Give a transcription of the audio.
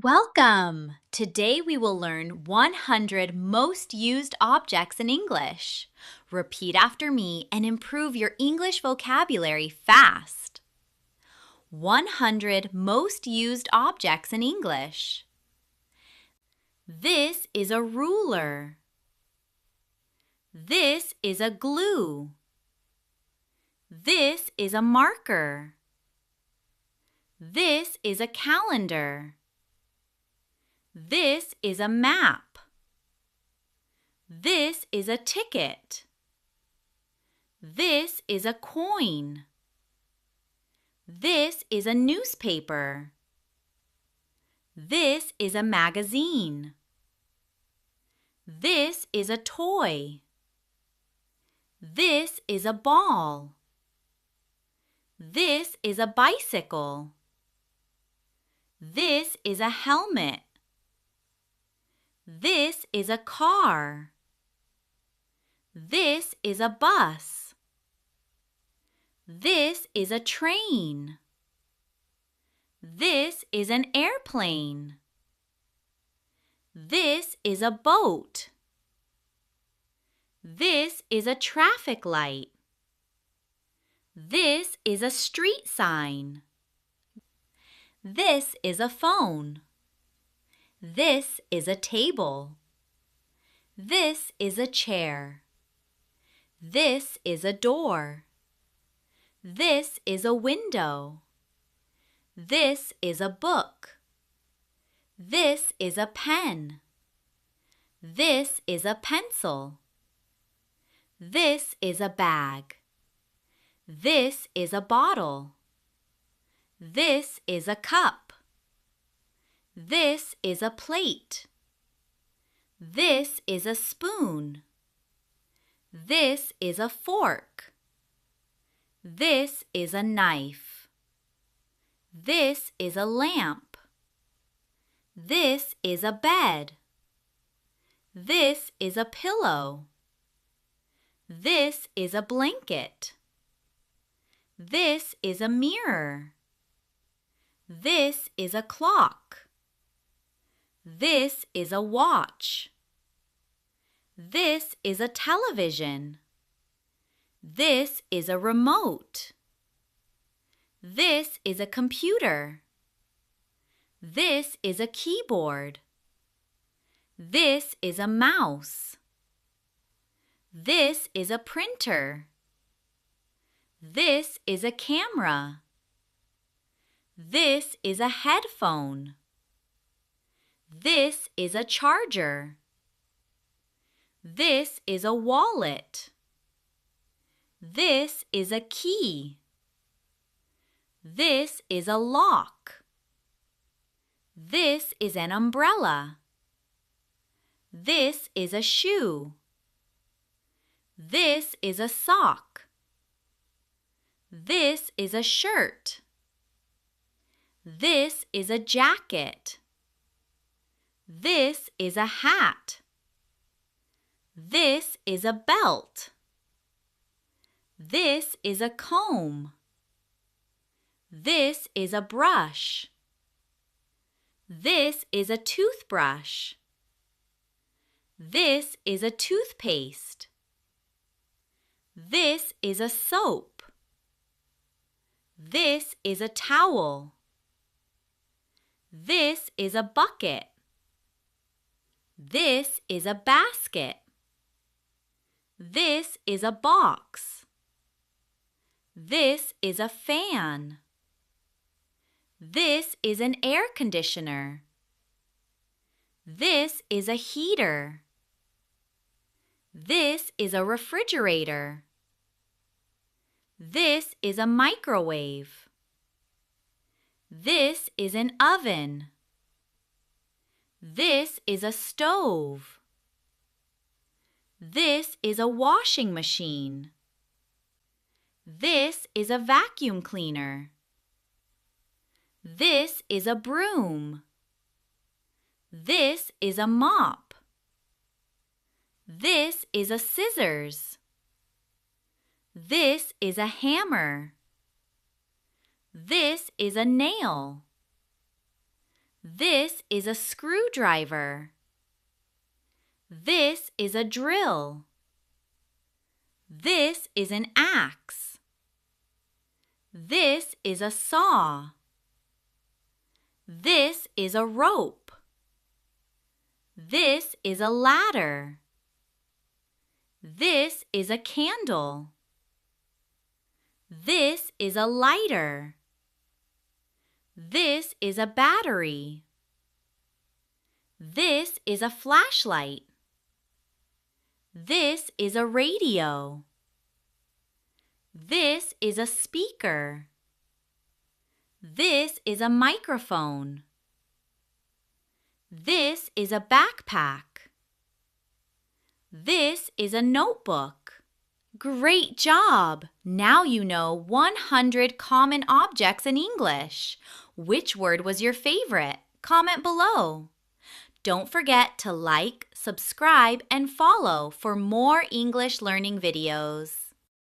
Welcome! Today we will learn 100 most used objects in English. Repeat after me and improve your English vocabulary fast. 100 most used objects in English. This is a ruler. This is a glue. This is a marker. This is a calendar. This is a map. This is a ticket. This is a coin. This is a newspaper. This is a magazine. This is a toy. This is a ball. This is a bicycle. This is a helmet. This is a car. This is a bus. This is a train. This is an airplane. This is a boat. This is a traffic light. This is a street sign. This is a phone. This is a table. This is a chair. This is a door. This is a window. This is a book. This is a pen. This is a pencil. This is a bag. This is a bottle. This is a cup. This is a plate. This is a spoon. This is a fork. This is a knife. This is a lamp. This is a bed. This is a pillow. This is a blanket. This is a mirror. This is a clock. This is a watch. This is a television. This is a remote. This is a computer. This is a keyboard. This is a mouse. This is a printer. This is a camera. This is a headphone. This is a charger. This is a wallet. This is a key. This is a lock. This is an umbrella. This is a shoe. This is a sock. This is a shirt. This is a jacket. This is a hat. This is a belt. This is a comb. This is a brush. This is a toothbrush. This is a toothpaste. This is a soap. This is a towel. This is a bucket. This is a basket. This is a box. This is a fan. This is an air conditioner. This is a heater. This is a refrigerator. This is a microwave. This is an oven. This is a stove. This is a washing machine. This is a vacuum cleaner. This is a broom. This is a mop. This is a scissors. This is a hammer. This is a nail. This is a screwdriver. This is a drill. This is an axe. This is a saw. This is a rope. This is a ladder. This is a candle. This is a lighter. This is a battery. This is a flashlight. This is a radio. This is a speaker. This is a microphone. This is a backpack. This is a notebook. Great job! Now you know 100 common objects in English. Which word was your favorite? Comment below. Don't forget to like, subscribe, and follow for more English learning videos.